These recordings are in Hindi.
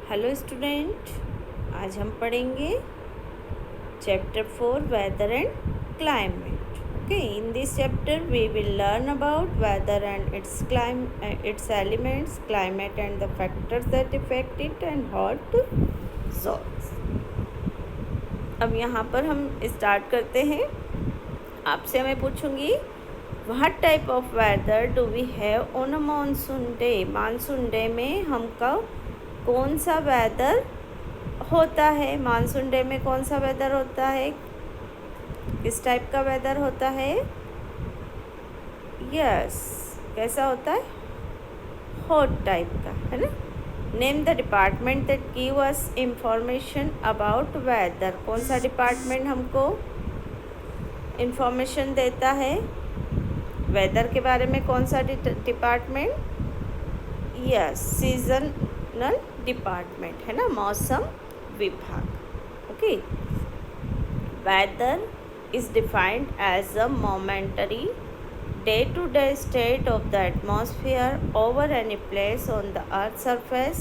हेलो स्टूडेंट, आज हम पढ़ेंगे chapter 4 weather and climate. Okay, in this chapter we will learn about weather and its elements, climate and the factors that affect it and how to solve. अब यहाँ पर हम स्टार्ट करते हैं. आपसे मैं पूछूंगी what type of weather do we have on a monsoon day. Monsoon day में हमका कौन सा वेदर होता है? मानसून डे में कौन सा वेदर होता है? किस टाइप का वेदर होता है? यस, कैसा होता है? हॉट टाइप का, है ना. Name the department that give us information about whether. कौन सा डिपार्टमेंट हमको इंफॉर्मेशन देता है वेदर के बारे में? कौन सा डिपार्टमेंट? यस, सीजनल डिपार्टमेंट, है ना, मौसम विभाग. Okay, weather is defined as a momentary day-to-day state of the atmosphere over any place on the earth's surface.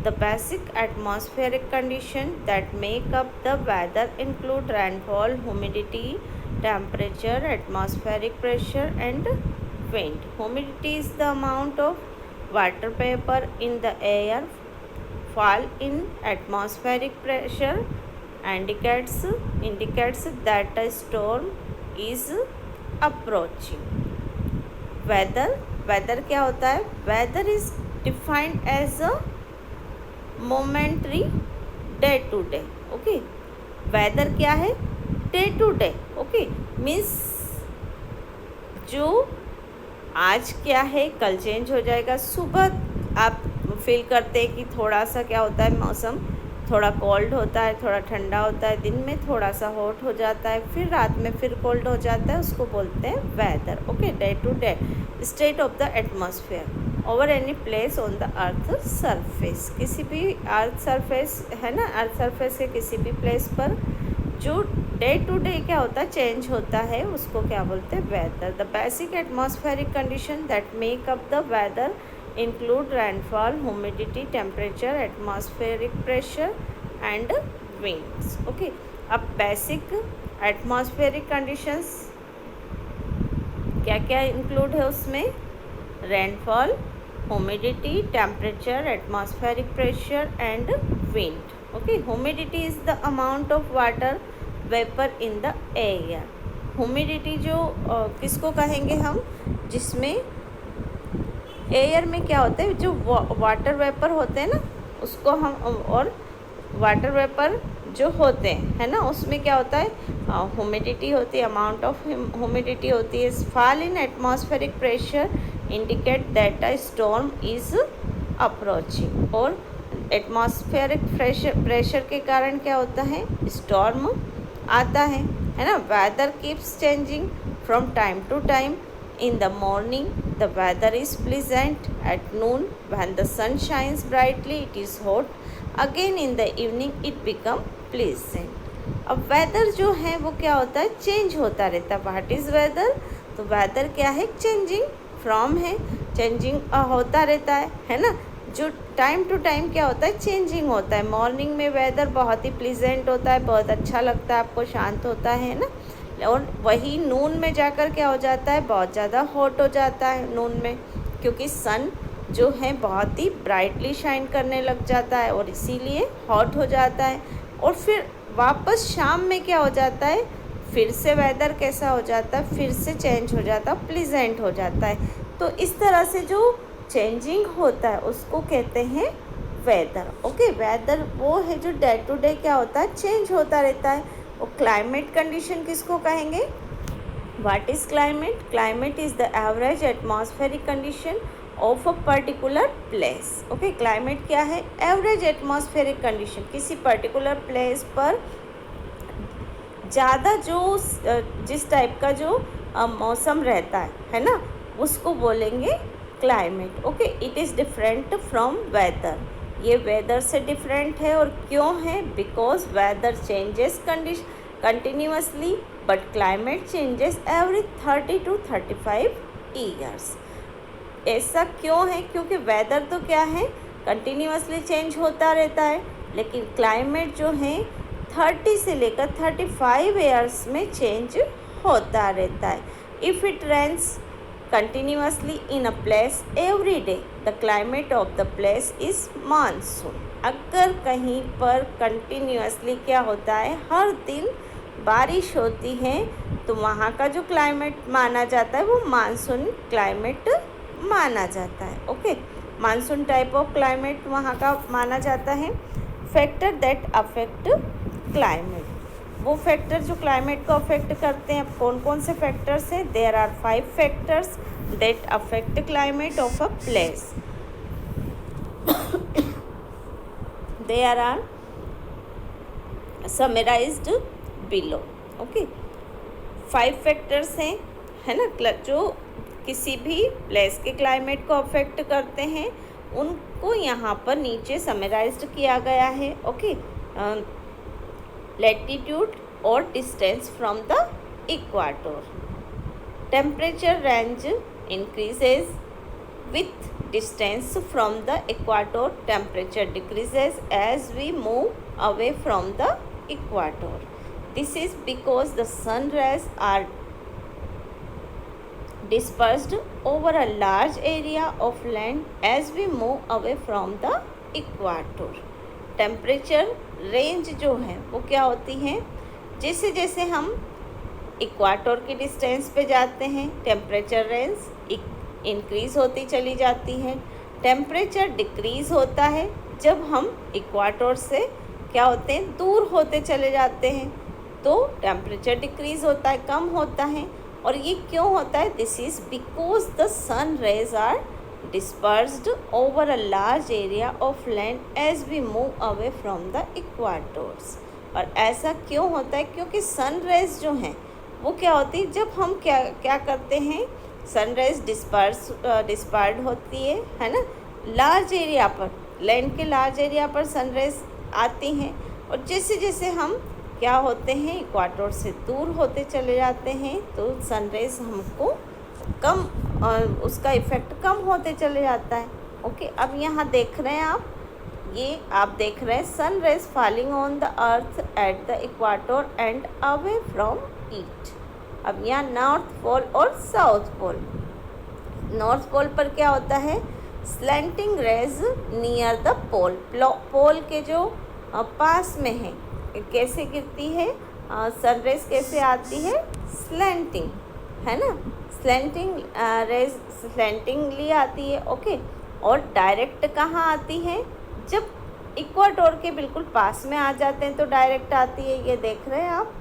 The basic atmospheric conditions that make up the weather include rainfall, humidity, temperature, atmospheric pressure and wind. Humidity is the amount of water vapor in the air. Fall in atmospheric pressure indicates that a storm is approaching. Weather क्या होता है? Weather is defined as a momentary day to day. Okay, weather क्या है? Day to day. Okay, means जो आज क्या है कल चेंज हो जाएगा. सुबह आप फील करते हैं कि थोड़ा सा क्या होता है, मौसम थोड़ा कोल्ड होता है, थोड़ा ठंडा होता है, दिन में थोड़ा सा हॉट हो जाता है, फिर रात में फिर कोल्ड हो जाता है. उसको बोलते हैं weather. Okay, day to day state of the atmosphere over any place on the earth surface. किसी भी अर्थ सरफेस, है ना, अर्थ सरफेस के किसी भी प्लेस पर जो डे टू डे क्या होता है, चेंज होता है, उसको क्या बोलते हैं? Weather. The basic atmospheric condition that make up the weather include rainfall, humidity, temperature, atmospheric pressure and winds. Okay, अब basic atmospheric conditions क्या क्या इंक्लूड है उसमें? rainfall, humidity, temperature, atmospheric pressure and wind. Okay, humidity is the amount of water vapor in the air. humidity जो किसको कहेंगे हम? जिसमें एयर में क्या होता है, जो वाटर वेपर होते हैं ना, उसको हम, और वाटर वेपर जो होते हैं, है ना, उसमें क्या होता है? ह्यूमिडिटी होती है, अमाउंट ऑफ ह्यूमिडिटी होती है. Fall in atmospheric pressure indicate that a storm is approaching. और एटमॉस्फेरिक प्रेशर के कारण क्या होता है? स्टॉर्म आता है ना. Weather keeps changing from time to time. In the morning, the weather is pleasant. At noon, when the sun shines brightly, it is hot. Again, in the evening, it becomes pleasant. अब वेदर जो है वो क्या होता है? चेंज होता रहता है. What is weather? तो वेदर क्या है? चेंजिंग फ्रॉम है, चेंजिंग होता रहता है ना. जो टाइम टू टाइम क्या होता है? चेंजिंग होता है. मॉर्निंग में वेदर बहुत ही प्लीजेंट होता है, बहुत अच्छा लगता है, आपको शांत होता है ना. और वही नून में जाकर क्या हो जाता है? बहुत ज़्यादा हॉट हो जाता है नून में, क्योंकि सन जो है बहुत ही ब्राइटली शाइन करने लग जाता है और इसीलिए हॉट हो जाता है. और फिर वापस शाम में क्या हो जाता है? फिर से वेदर कैसा हो जाता है? फिर से चेंज हो जाता है, प्लीजेंट हो जाता है. तो इस तरह से जो चेंजिंग होता है उसको कहते हैं वेदर. ओके, वेदर वो है जो डे टू डे क्या होता है? चेंज होता रहता है. और क्लाइमेट कंडीशन किसको कहेंगे? What is climate? Climate is the average atmospheric condition of a particular place. Okay, climate क्या है? Average atmospheric condition. किसी पर्टिकुलर प्लेस पर ज़्यादा जो जिस टाइप का जो मौसम रहता है ना, उसको बोलेंगे climate. Okay, it is different from weather. ये वेदर से डिफरेंट है. और क्यों है? Because weather changes continuously but climate changes every 30 to 35 years. ऐसा क्यों है? क्योंकि वेदर तो क्या है? कंटिन्यूसली चेंज होता रहता है, लेकिन क्लाइमेट जो है 30 से लेकर 35 ईयर्स में चेंज होता रहता है. If it rains continuously in a place every day, the climate of the place is monsoon. अगर कहीं पर कंटिन्यूसली क्या होता है, हर दिन बारिश होती है, तो वहाँ का जो क्लाइमेट माना जाता है वो मानसून क्लाइमेट माना जाता है. Okay, monsoon type of climate वहाँ का माना जाता है. फैक्टर दैट अफेक्ट क्लाइमेट, वो फैक्टर जो क्लाइमेट को अफेक्ट करते हैं, कौन कौन से फैक्टर्स हैं? There are 5 factors that affect climate of a place. There are summarized below. Okay, 5 factors हैं, है ना, जो किसी भी प्लेस के क्लाइमेट को अफेक्ट करते हैं, उनको यहाँ पर नीचे समराइज्ड किया गया है. Okay, latitude or distance from the equator. Temperature range increases with distance from the equator. Temperature decreases as we move away from the equator. This is because the sun rays are dispersed over a large area of land as we move away from the equator. Temperature range जो है वो क्या होती है, जैसे जैसे हम इक्वाटोर की डिस्टेंस पे जाते हैं, टेम्परेचर रेंज इंक्रीज़ होती चली जाती है. टेम्परेचर डिक्रीज़ होता है जब हम इक्वाटोर से क्या होते हैं, दूर होते चले जाते हैं, तो टेम्परेचर डिक्रीज़ होता है, कम होता है. और ये क्यों होता है? This is because the sun rays are dispersed over a large area of land as we move away from the equators. और ऐसा क्यों होता है? क्योंकि सन रेज जो हैं वो क्या होती है, जब हम क्या करते हैं, सन रेज डिस्पर्ड होती है ना, लार्ज एरिया पर, लैंड के लार्ज एरिया पर सन रेज आती हैं, और जैसे जैसे हम क्या होते हैं, इक्वाटोर से दूर होते चले जाते हैं, तो सन रेज हमको कम, उसका इफ़ेक्ट कम होते चले जाता है. ओके, अब यहाँ देख रहे हैं आप, ये आप देख रहे हैं sun rays falling on the earth at the equator and away from it. अब यहाँ नॉर्थ पोल और साउथ पोल. नॉर्थ पोल पर क्या होता है, स्लैंटिंग रेज नियर द पोल. पोल के जो पास में है, कैसे गिरती है सन रेज, कैसे आती है, स्लैंटिंग, है ना, स्लैंटिंग रेज स्लैंटिंगली आती है. ओके, और डायरेक्ट कहाँ आती है, जब इक्वाटोर के बिल्कुल पास में आ जाते हैं तो डायरेक्ट आती है. ये देख रहे हैं आप,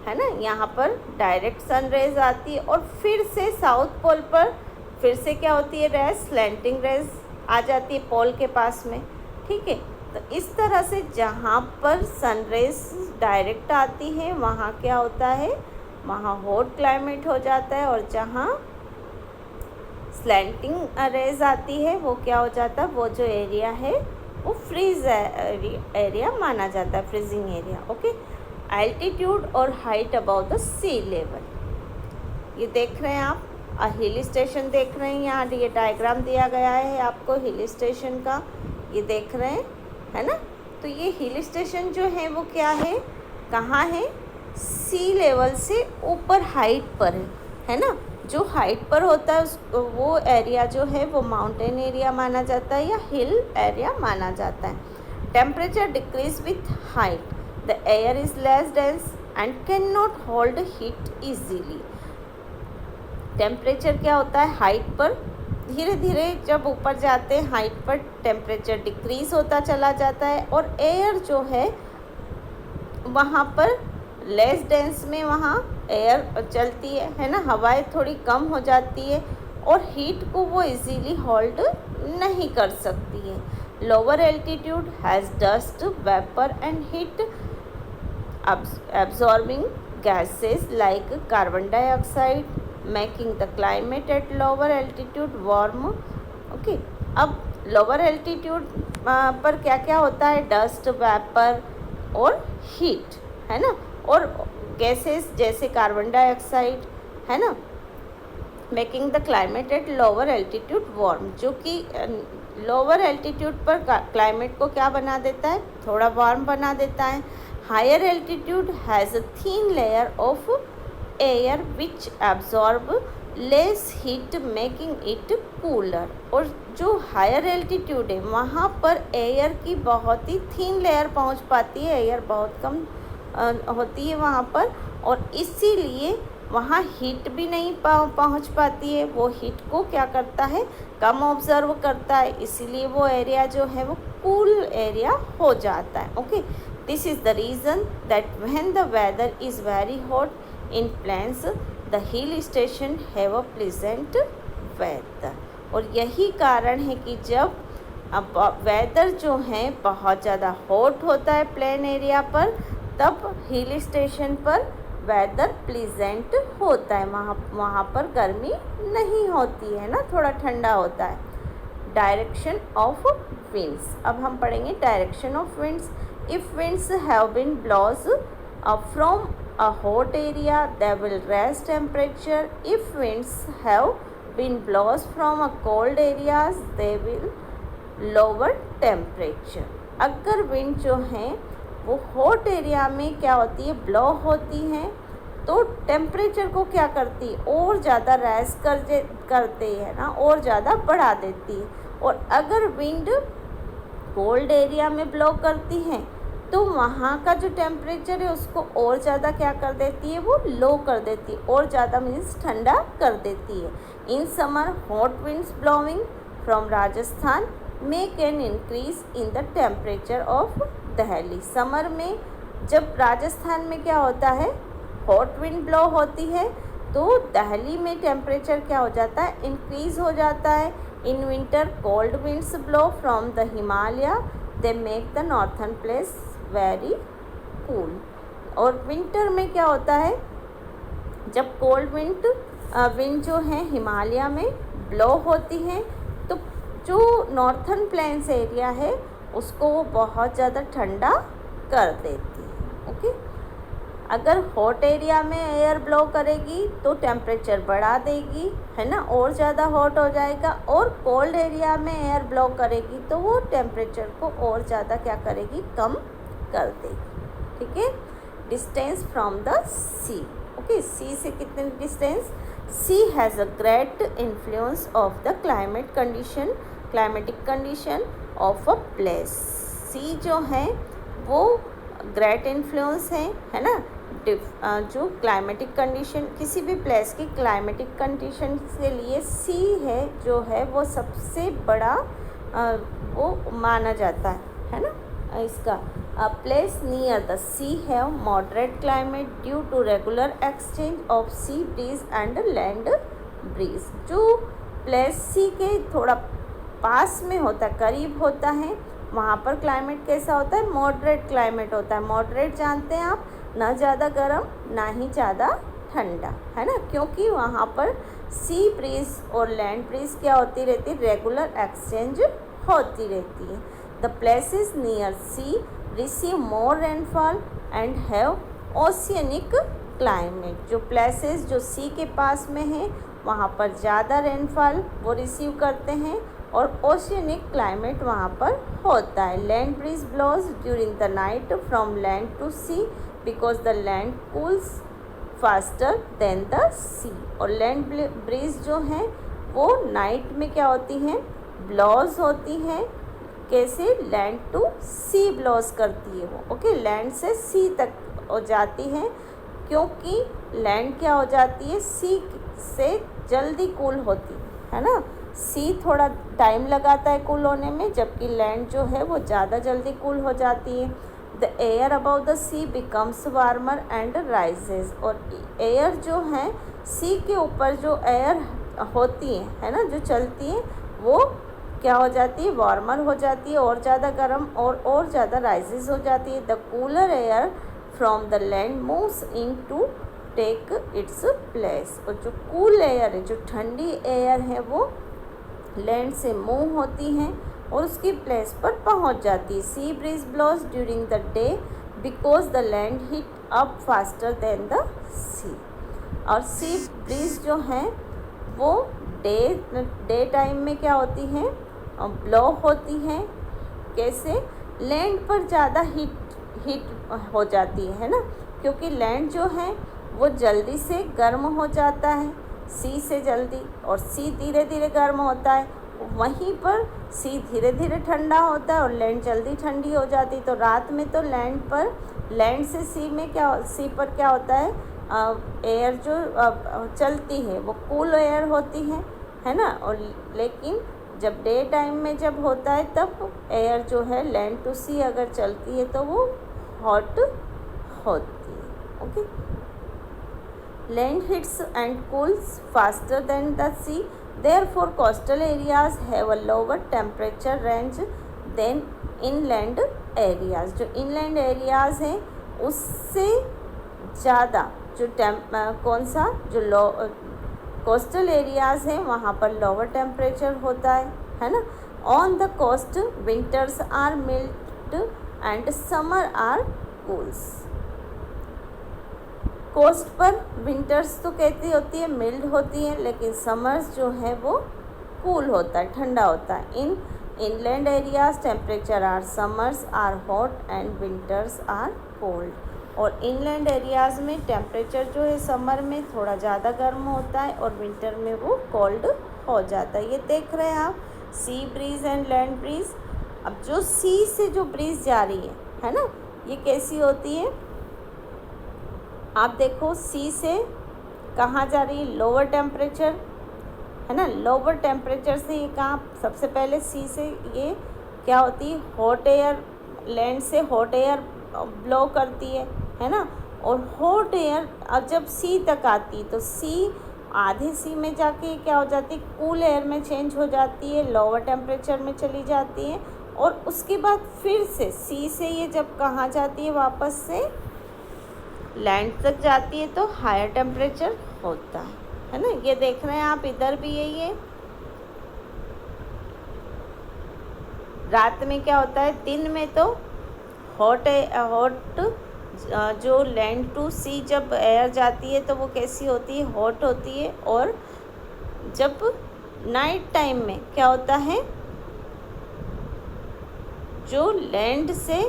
है ना, यहाँ पर डायरेक्ट सन रेज आती है, और फिर से साउथ पोल पर फिर से क्या होती है, रेज स्लैंटिंग रेज आ जाती है पोल के पास में. ठीक है, तो इस तरह से जहाँ पर सन रेज डायरेक्ट आती है वहाँ क्या होता है, वहाँ हॉट क्लाइमेट हो जाता है, और जहाँ स्लैंटिंग रेज आती है वो क्या हो जाता है, वो जो एरिया है वो फ्रीज एरिया माना जाता है, फ्रीजिंग एरिया. ओके, एल्टीट्यूड और height above the sea level. ये देख रहे हैं आप, हिल स्टेशन देख रहे हैं, यहाँ ये डायग्राम दिया गया है आपको हिल स्टेशन का, ये देख रहे हैं, है ना. तो ये हिल स्टेशन जो है वो क्या है, कहाँ है, सी लेवल से ऊपर हाइट पर है ना. जो हाइट पर होता है वो एरिया जो है वो माउंटेन एरिया माना जाता है या हिल एरिया माना जाता है. Temperature decrease with height. The air is less dense and can not hold heat easily. Temperature क्या होता है, हाइट पर धीरे धीरे जब ऊपर जाते हैं हाइट पर टेम्परेचर डिक्रीज होता चला जाता है, और एयर जो है वहाँ पर लेस डेंस में वहाँ एयर चलती है ना, हवाएं थोड़ी कम हो जाती है, और हीट को वो इजीली होल्ड नहीं कर सकती है. Lower altitude has dust, vapour and heat absorbing gases like carbon dioxide, making the climate at lower altitude warm. Okay, अब लोअर एल्टीट्यूड पर क्या क्या होता है, डस्ट, वेपर और हीट, है ना, और गैसेस जैसे कार्बन डाइऑक्साइड, है ना, making the climate at lower altitude warm, जो कि लोअर एल्टीट्यूड पर क्लाइमेट को क्या बना देता है, थोड़ा वार्म बना देता है. Higher altitude has a thin layer of air which absorb less heat making it cooler. और जो हायर एल्टीट्यूड है वहाँ पर एयर की बहुत ही थिन लेयर पहुँच पाती है, एयर बहुत कम होती है वहाँ पर, और इसीलिए वहाँ हीट भी नहीं पहुँच पाती है. वो हीट को क्या करता है, कम ऑब्जर्व करता है, इसीलिए वो एरिया जो है वो कूल एरिया हो जाता है. Okay, this is the reason that when the weather is very hot in plains the hill station have a pleasant weather. और यही कारण है कि जब अब वेदर जो है बहुत ज़्यादा हॉट होता है प्लेन एरिया पर, तब हिल स्टेशन पर वेदर प्लीजेंट होता है, वहाँ पर गर्मी नहीं होती है ना, थोड़ा ठंडा होता है. Direction of winds. अब हम पढ़ेंगे direction of winds. If winds have been blows from a hot area they will raise temperature. If winds have been blows from a cold areas they will lower temperature. अगर विंड जो है वो हॉट एरिया में क्या होती है, ब्लो होती हैं, तो टेम्परेचर को क्या करती है, और ज़्यादा राइज करते हैं ना, और ज़्यादा बढ़ा देती है. और अगर विंड कोल्ड एरिया में ब्लो करती हैं तो वहाँ का जो टेम्परेचर है उसको और ज़्यादा क्या कर देती है, वो लो कर देती है, और ज़्यादा मीन्स ठंडा कर देती है. In summer hot winds blowing from Rajasthan make an increase in the temperature of Delhi. Summer में जब राजस्थान में क्या होता है, हॉट विंड ब्लो होती है, तो दिल्ली में टेम्परेचर क्या हो जाता है, इंक्रीज़ हो जाता है. In winter cold winds blow from the Himalaya they make the northern place very cool. और विंटर में क्या होता है, जब कोल्ड विंड जो है हिमालय में ब्लो होती हैं, तो जो नॉर्थन प्लेन्स एरिया है उसको वो बहुत ज़्यादा ठंडा कर देती है. ओके, अगर हॉट एरिया में एयर ब्लो करेगी तो टेम्परेचर बढ़ा देगी, है ना, और ज़्यादा हॉट हो जाएगा. और कोल्ड एरिया में एयर ब्लो करेगी तो वो टेम्परेचर को और ज़्यादा क्या करेगी, कम कर देगी. ठीक है. Distance from the sea. Okay, sea से कितने distance. Sea has a great influence of the climatic condition of a place. Sea जो है वो ग्रेट इन्फ्लुएंस है ना, जो क्लाइमेटिक कंडीशन, किसी भी प्लेस की क्लाइमेटिक कंडीशन के लिए सी है जो है वो सबसे बड़ा वो माना जाता है ना. इसका place near the sea have moderate climate due to regular exchange of sea breeze and land breeze. जो प्लेस सी के थोड़ा पास में होता है, करीब होता है, वहाँ पर क्लाइमेट कैसा होता है, मॉडरेट क्लाइमेट होता है. मॉडरेट जानते हैं आप, ना ज़्यादा गर्म ना ही ज़्यादा ठंडा, है ना, क्योंकि वहाँ पर सी ब्रीज और लैंड ब्रीज क्या होती रहती है, रेगुलर एक्सचेंज होती रहती है. The places near sea receive more rainfall and have oceanic climate. जो प्लेसेस जो सी के पास में हैं वहाँ पर ज़्यादा रेनफॉल वो रिसीव करते हैं, और ओशियनिक क्लाइमेट वहाँ पर होता है. Land breeze blows during the night from land to sea because the land cools faster than the sea. और लैंड ब्रीज जो हैं वो नाइट में क्या होती हैं, ब्लोज होती हैं. कैसे, लैंड टू सी ब्लोज करती है वो. ओके, लैंड से सी तक हो जाती हैं, क्योंकि लैंड क्या हो जाती है, सी से जल्दी कूल होती है ना. सी थोड़ा टाइम लगाता है कूल होने में, जबकि लैंड जो है वो ज़्यादा जल्दी कूल हो जाती है. The air about the sea becomes warmer and rises. और एयर जो है सी के ऊपर जो एयर होती है ना, जो चलती है, वो क्या हो जाती है, वार्मर हो जाती है, और ज़्यादा गर्म और ज़्यादा राइजेज हो जाती है. The cooler air from the land moves in to take its place. और जो कूल एयर है, जो ठंडी एयर है, वो लैंड से मूव होती हैं और उसकी प्लेस पर पहुंच जाती है. Sea breeze blows during the day because the land heat up faster than the sea. और सी ब्रीज जो हैं वो डे टाइम में क्या होती हैं, ब्लो होती हैं। कैसे? लैंड पर ज़्यादा हीट हो जाती है ना, क्योंकि लैंड जो है वो जल्दी से गर्म हो जाता है सी से जल्दी, और सी धीरे धीरे गर्म होता है। वहीं पर सी धीरे धीरे ठंडा होता है और लैंड जल्दी ठंडी हो जाती है। तो रात में तो लैंड से सी पर क्या होता है, एयर जो चलती है वो कूल एयर होती है ना। और लेकिन जब डे टाइम में जब होता है तब एयर जो है लैंड टू सी अगर चलती है तो वो हॉट होती है। Okay, land heats and cools faster than the sea, therefore coastal areas have a lower temperature range than inland areas। जो inland areas हैं उससे ज़्यादा जो जो कोस्टल एरियाज़ हैं वहाँ पर लोअर टेम्परेचर होता है ना। On the coast winters are mild and summer are cools. Coast पर विंटर्स तो कहती होती है मिल्ड होती है, लेकिन समर्स जो है वो कूल होता है, ठंडा होता है। In inland areas temperature are summers are hot and winters are cold. और इनलैंड एरियाज़ में टेम्परेचर जो है समर में थोड़ा ज़्यादा गर्म होता है और विंटर में वो कोल्ड हो जाता है। ये देख रहे हैं आप, सी ब्रीज एंड लैंड ब्रीज। अब जो सी से जो ब्रीज जा रही है ना, ये कैसी होती है? आप देखो सी से कहाँ जा रही है, लोअर टेम्परेचर है ना। लोअर टेम्परेचर से ये कहाँ, सबसे पहले सी से ये क्या होती है, हॉट एयर, लैंड से हॉट एयर ब्लो करती है ना। और हॉट एयर अब जब सी तक आती तो सी आधे सी में जाके क्या हो जाती है, कूल एयर में चेंज हो जाती है, लोअर टेम्परेचर में चली जाती है। और उसके बाद फिर से सी से ये जब कहाँ जाती है, वापस से लैंड तक जाती है तो हायर टेम्परेचर होता है ना। ये देख रहे हैं आप, इधर भी यही है। रात में क्या होता है, दिन में तो हॉट जो लैंड टू सी जब एयर जाती है तो वो कैसी होती है, हॉट होती है। और जब नाइट टाइम में क्या होता है, जो लैंड से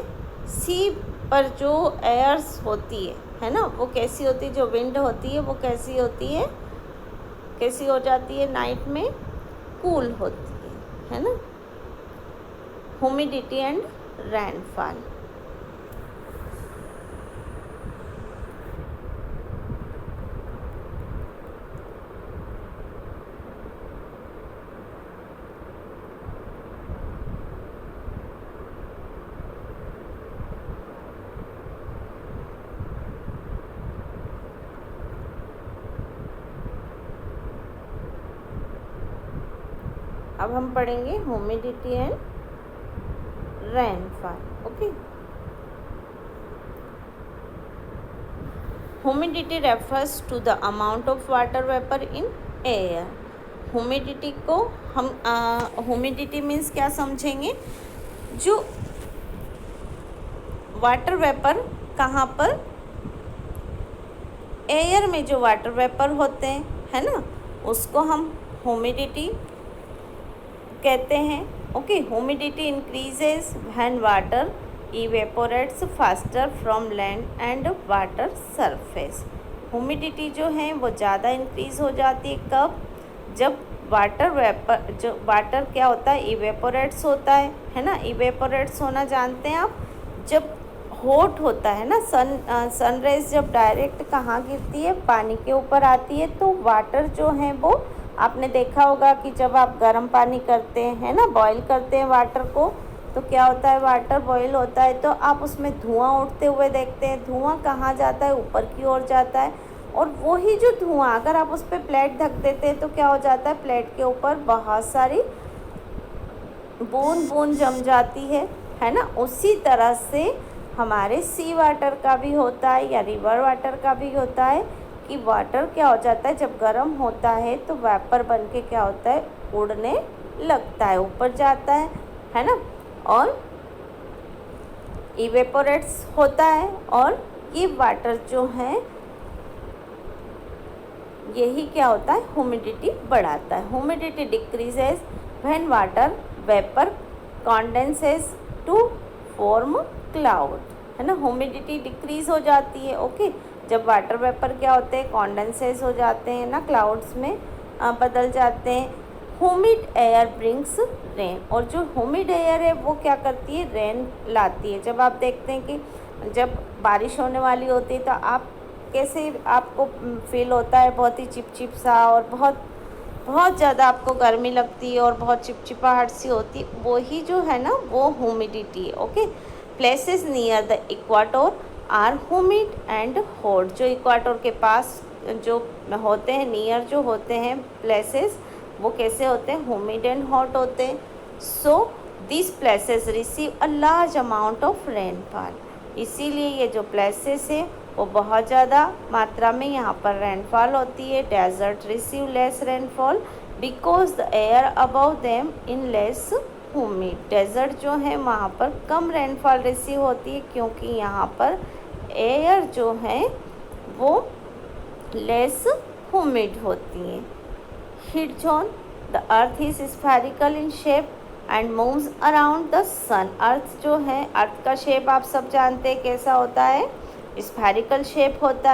सी पर जो एयर्स होती है ना, वो कैसी होती है, जो विंड होती है वो कैसी होती है, कैसी हो जाती है, नाइट में कूल होती है ना। Humidity and rainfall. अब हम पढ़ेंगे humidity and rainfall. Okay, humidity refers to the amount of water vapour in air. Humidity को हम ह्यूमिडिटी मीन्स क्या समझेंगे, जो वाटर वेपर कहाँ पर, एयर में जो वाटर वेपर होते हैं है ना, उसको हम ह्यूमिडिटी कहते हैं। Okay, humidity increases when water evaporates faster from land and water surface. Humidity जो है वो ज़्यादा इंक्रीज़ हो जाती है कब, जब वाटर क्या होता है, इवेपोरेट्स होता है ना। इवेपोरेट्स होना जानते हैं आप, जब हॉट होता है ना, सनरेज जब डायरेक्ट कहाँ गिरती है, पानी के ऊपर आती है, तो वाटर जो है वो आपने देखा होगा कि जब आप गर्म पानी करते हैं ना, बॉईल करते हैं वाटर को, तो क्या होता है, वाटर बॉईल होता है तो आप उसमें धुआं उठते हुए देखते हैं। धुआं कहाँ जाता है, ऊपर की ओर जाता है। और वही जो धुआं अगर आप उस पर प्लेट ढक देते हैं तो क्या हो जाता है, प्लेट के ऊपर बहुत सारी बूंद बूंद जम जाती है ना। उसी तरह से हमारे सी वाटर का भी होता है या रिवर वाटर का भी होता है कि वाटर क्या हो जाता है, जब गर्म होता है तो वेपर बन के क्या होता है, उड़ने लगता है, ऊपर जाता है ना, और इवेपोरेट्स होता है। और ये वाटर जो है यही क्या होता है, ह्यूमिडिटी बढ़ाता है। Humidity decreases when water vapour condenses to form cloud, है ना। ह्यूमिडिटी डिक्रीज हो जाती है, ओके। जब वाटर वेपर क्या होते हैं, कॉन्डेंसेस हो जाते हैं ना, क्लाउड्स में बदल जाते हैं। ह्यूमिड एयर ब्रिंग्स रेन, और जो ह्यूमिड एयर है वो क्या करती है, रेन लाती है। जब आप देखते हैं कि जब बारिश होने वाली होती है तो आप कैसे आपको फील होता है, बहुत ही चिपचिप सा, और बहुत बहुत ज़्यादा आपको गर्मी लगती है और बहुत चिपचिपाहट सी होती है, वो ही जो है ना वो ह्यूमिडिटी है, okay. Places near the equator are humid and hot, जो इक्वाटोर के पास जो होते हैं, नियर जो होते हैं प्लेसेस, वो कैसे होते हैं, ह्यूमिड एंड हॉट होते हैं। So this places receive a large amount of rainfall, इसीलिए ये जो प्लेसेस है वो बहुत ज़्यादा मात्रा में यहाँ पर रेनफॉल होती है। Desert receive less rainfall because the air above them in less humid, desert जो है वहाँ पर कम रेनफॉल रिसीव होती है क्योंकि यहाँ पर एयर जो है वो लेस ह्यूमिड होती है। Heat zone, the earth is spherical in shape and moves around the sun, earth जो है, अर्थ का शेप आप सब जानते हैं कैसा होता है, स्फेरिकल शेप होता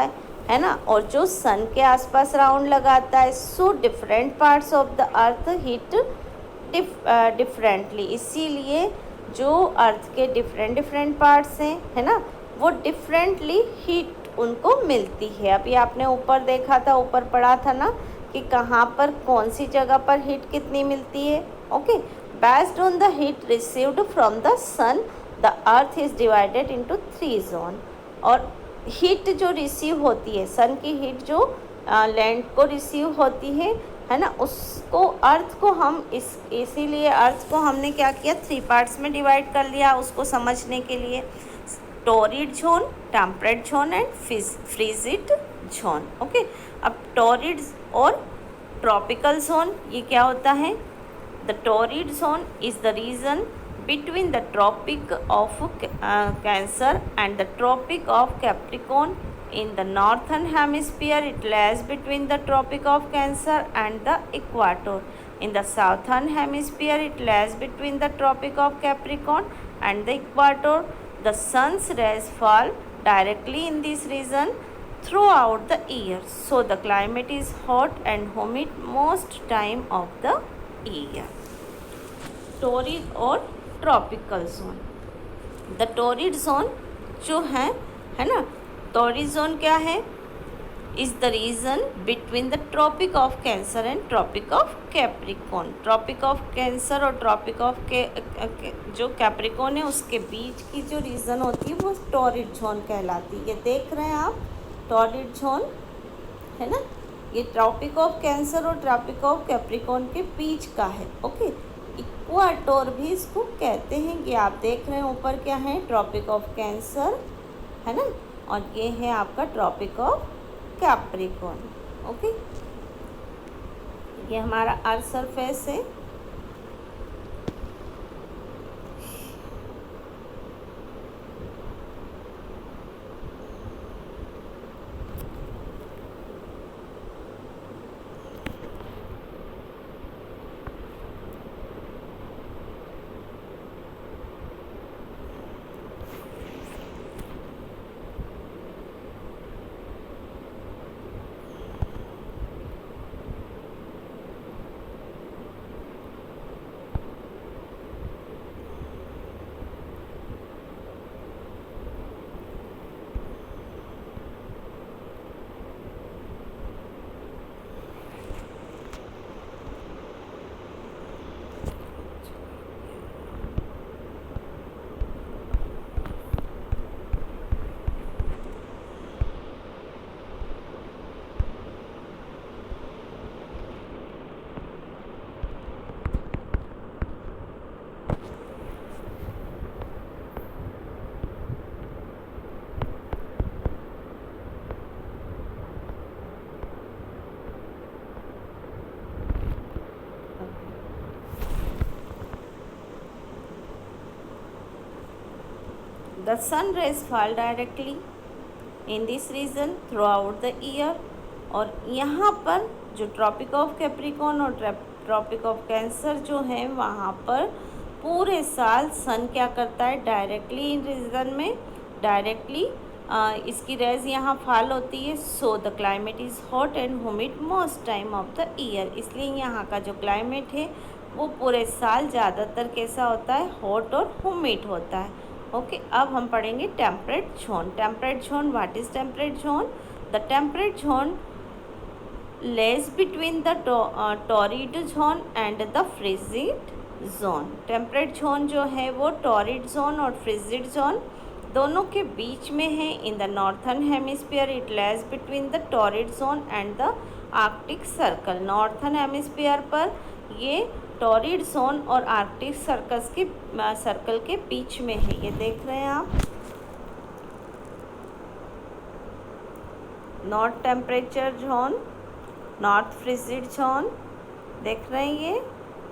है ना, और जो सन के आसपास राउंड लगाता है। So different parts of the earth heat differently, इसीलिए जो अर्थ के डिफरेंट पार्ट्स हैं, है ना, वो डिफरेंटली हीट उनको मिलती है। अभी आपने ऊपर देखा था, ऊपर पढ़ा था ना कि कहाँ पर कौन सी जगह पर हीट कितनी मिलती है, okay. Based on the heat received from the sun the earth is divided into 3 zone, और हीट जो रिसीव होती है, सन की हीट जो लैंड को रिसीव होती है ना, उसको अर्थ को हम इसीलिए अर्थ को हमने क्या किया, 3 पार्ट्स में डिवाइड कर लिया उसको समझने के लिए। Torrid zone, temperate zone and frigid zone, okay. अब टॉरिड और ट्रॉपिकल जोन, ये क्या होता है, the torrid zone is the region between the Tropic of Cancer and the Tropic of Capricorn in the northern hemisphere. It lies between the Tropic of Cancer and the equator. In the southern hemisphere, it lies between the Tropic of Capricorn and the equator. The sun's rays fall directly in this region throughout the year, so the climate is hot and humid most time of the year. Torrid और tropical zone, the torrid zone जो है ना, टॉरिड जोन क्या है, is the region between the tropic of Cancer and tropic of Capricorn. Tropic of Cancer और ट्रॉपिक ऑफ जो कैप्रिकॉन है उसके बीच की जो रीजन होती है वो टॉरिड जोन कहलाती है। ये देख रहे हैं आप, टॉरिड जोन है ना, ये ट्रॉपिक ऑफ कैंसर और ट्रॉपिक ऑफ कैप्रिकॉन के बीच का है, ओके। इक्वाटोर भी इसको कहते हैं, कि आप देख रहे हैं ऊपर क्या है, ट्रॉपिक ऑफ कैंसर है ना, और ये है आपका ट्रॉपिक ऑफ कैप्रिकॉन, ओके। ये हमारा अर्थ सरफेस है। The sun rays fall directly in this region throughout the year, और यहाँ पर जो ट्रॉपिक ऑफ कैप्रिकॉन और ट्रॉपिक ऑफ कैंसर जो है वहाँ पर पूरे साल सन क्या करता है, डायरेक्टली इन रीजन में डायरेक्टली इसकी रेज यहाँ फॉल होती है। So the climate is hot and humid most time of the year. इसलिए यहाँ का जो क्लाइमेट है वो पूरे साल ज़्यादातर कैसा होता है, हॉट और ह्यूमिड होता है। ओके, अब हम पढ़ेंगे temperate zone. Temperate zone, what is temperate zone? The temperate zone lays between the torrid zone and the frigid zone। Temperate zone जो है वो टॉरिड जोन और फ्रिजिड जोन दोनों के बीच में है। In the northern hemisphere it Lay's between the torrid zone and the Arctic circle. Northern hemisphere पर ये टॉरिड जोन और आर्कटिक सर्कल के बीच में है। ये देख रहे हैं आप, north temperature zone, north frigid zone देख रहे हैं, ये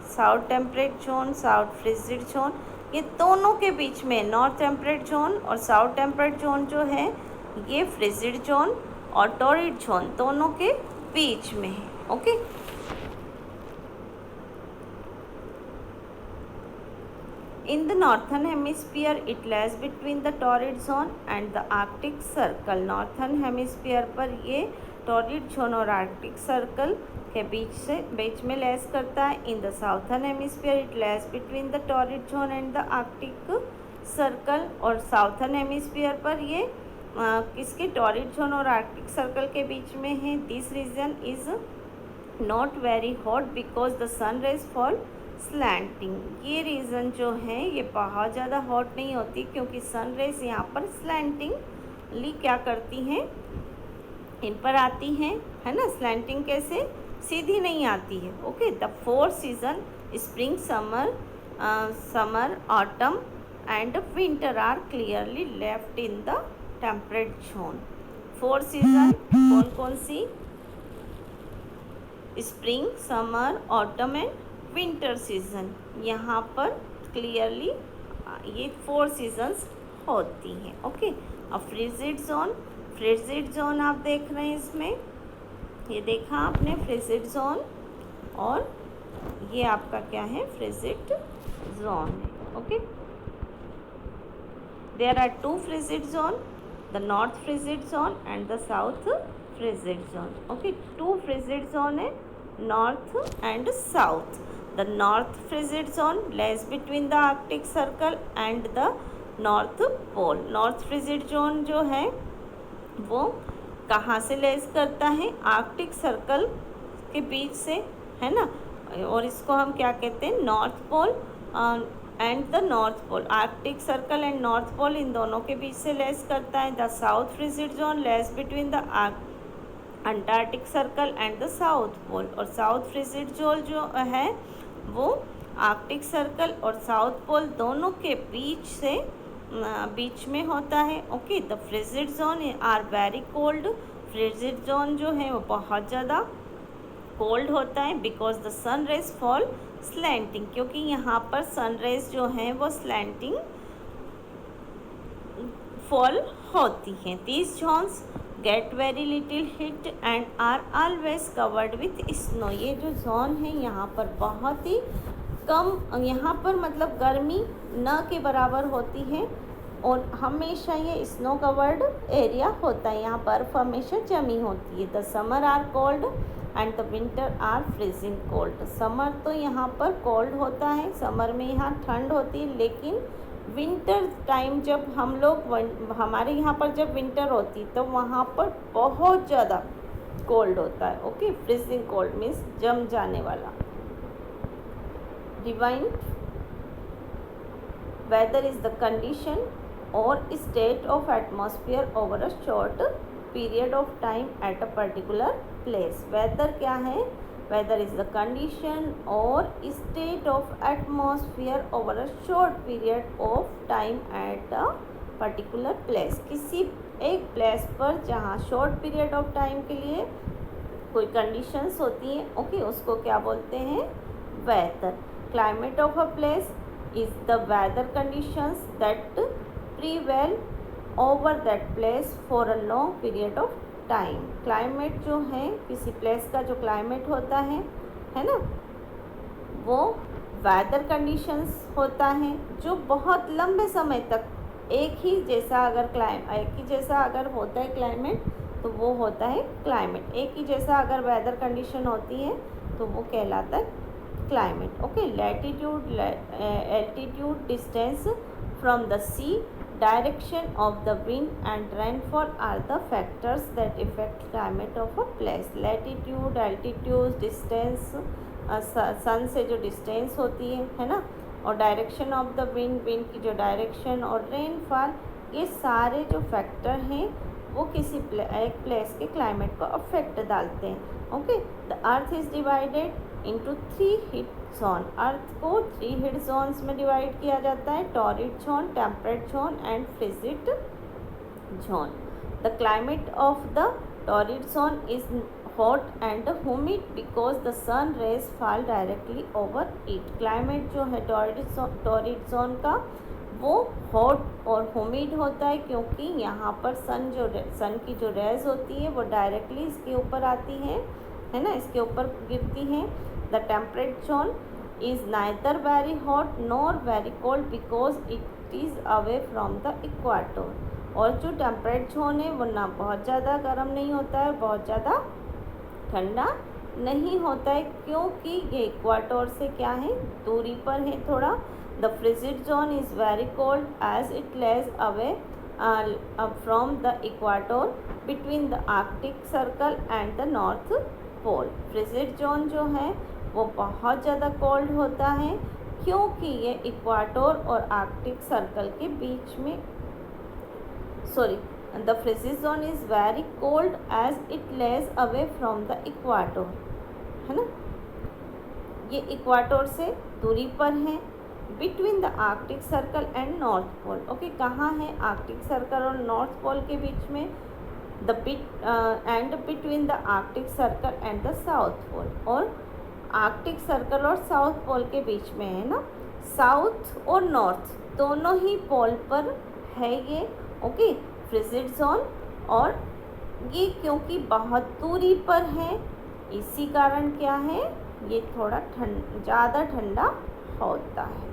south temperate zone, south frigid zone, ये दोनों के बीच में नॉर्थ टेम्परेट जोन और साउथ टेम्परेट जोन जो है ये फ्रिजिड जोन और टॉरिड जोन दोनों के बीच में है। Okay, in the northern hemisphere it lies between the torrid zone and the arctic circle। northern hemisphere पर ये टॉरिड जोन और आर्कटिक सर्कल के बीच में लेस करता है। In the southern hemisphere it lies between the torrid zone and the Arctic circle. और साउथर्न हेमिस्फीयर पर ये किसके, टॉरिड जोन और आर्कटिक सर्कल के बीच में है। This region is not very hot because the sun rays fall slanting. ये रीज़न जो है ये बहुत ज़्यादा हॉट नहीं होती क्योंकि सन रेज यहाँ पर स्लैंटिंगली क्या करती हैं, इन पर आती हैं, है ना। स्लैंटिंग कैसे, सीधी नहीं आती है। Okay, the 4 season spring, summer, autumn and winter are clearly left in the temperate zone. 4 season कौन कौन सी, spring, summer, autumn and winter season, यहाँ पर क्लियरली ये 4 सीजन्स होती हैं। ओके, अब फ्रिजिड जोन, फ्रिजिड जोन आप देख रहे हैं, इसमें ये देखा आपने फ्रिजिड जोन, और ये आपका क्या है, फ्रिजिड जोन है। Okay, there are 2 frigid zone, the north frigid zone and the south frigid zone. Okay, 2 frigid zone है, north and south. The north frigid zone lies between the Arctic Circle and the North Pole। North frigid zone जो है वो कहाँ से लेस करता है, आर्कटिक सर्कल के बीच से, है ना। और इसको हम क्या कहते हैं, north pole and the north pole. Arctic circle and north pole इन दोनों के बीच से लेस करता है। The south frigid zone lies between the Antarctic circle and the south pole. और साउथ फ्रिजिड जोन जो है वो आर्कटिक सर्कल और साउथ पोल दोनों के बीच में होता है। Okay, the frigid zone are very cold. Frigid zone जो है वो बहुत ज़्यादा कोल्ड होता है because the sun rays fall slanting, क्योंकि यहाँ पर सन रेज जो हैं वो स्लैंटिंग फॉल होती हैं। These zones get very little heat and are always covered with snow. ये जो जोन है यहाँ पर बहुत ही कम, यहाँ पर मतलब गर्मी न के बराबर होती है और हमेशा ये स्नो कवर्ड एरिया होता है, यहाँ बर्फ़ हमेशा जमी होती है। The summer are cold and the winter are freezing cold. Summer तो यहाँ पर कोल्ड होता है, समर में यहाँ ठंड होती है, लेकिन विंटर टाइम जब हम लोग हमारे यहाँ पर जब विंटर होती तो वहाँ पर बहुत ज़्यादा कोल्ड होता है। ओके, फ्रीजिंग कोल्ड मीन्स जम जाने वाला। Define weather is the condition और state of atmosphere over a short period of time at a particular place. Weather क्या है, वेदर इज़ द कंडीशन और state of atmosphere over a short period of time at a particular place. किसी एक प्लेस पर जहाँ शॉर्ट पीरियड ऑफ टाइम के लिए कोई कंडीशंस होती हैं, ओके, उसको क्या बोलते हैं, weather. Climate of a place is the weather conditions that prevail over that place for a long period of time. Climate जो है किसी प्लेस का जो क्लाइमेट होता है ना, वो वेदर कंडीशंस होता है जो बहुत लंबे समय तक एक ही जैसा अगर होता है क्लाइमेट, तो वो होता है क्लाइमेट। एक ही जैसा अगर वेदर कंडीशन होती है तो वो कहलाता है climate. Okay, latitude, altitude, distance from the sea, direction of the wind and rainfall are the factors that affect climate of a place. latitude, altitude, distance, सन से जो डिस्टेंस होती है ना, और direction of the wind, wind की जो डायरेक्शन, और रेनफॉल, ये सारे जो फैक्टर हैं वो किसी एक प्लेस के क्लाइमेट को अफेक्ट डालते हैं। Okay, the earth is divided into 3 heat zone. Earth को 3 हीट जोन्स में डिवाइड किया जाता है, torrid zone, temperate zone and frigid zone. The climate of the torrid zone is hot and humid because the sun rays fall directly over it. Climate जो है टॉरिड जोन का वो हॉट और humid होता है, क्योंकि यहाँ पर सन की जो रेज होती है वो डायरेक्टली इसके ऊपर आती है ना, इसके ऊपर गिरती हैं। The temperate zone is neither very hot nor very cold because it is away from the equator. और जो टेम्परेट जोन है वो ना बहुत ज़्यादा गर्म नहीं होता है, बहुत ज़्यादा ठंडा नहीं होता है, क्योंकि ये इक्वाटर से क्या है, दूरी पर है थोड़ा। The frigid zone is very cold as it lies away from the equator between the Arctic circle and the north pole. Frigid zone जो है वो बहुत ज़्यादा कोल्ड होता है, क्योंकि ये इक्वाटर और आर्कटिक सर्कल के बीच में the frigid zone is very cold as it lies away from the equator, है ना। ये इक्वाटर से दूरी पर है, between the Arctic circle and north pole. Okay, कहाँ है आर्कटिक सर्कल और नॉर्थ पोल के बीच में, and between the Arctic circle and the south pole. और आर्कटिक सर्कल और साउथ पोल के बीच में है ना, साउथ और नॉर्थ दोनों ही पोल पर है ये। ओके, फ्रिजिड जोन, और ये क्योंकि बहुत दूरी पर है इसी कारण क्या है, ये थोड़ा ज़्यादा ठंडा होता है।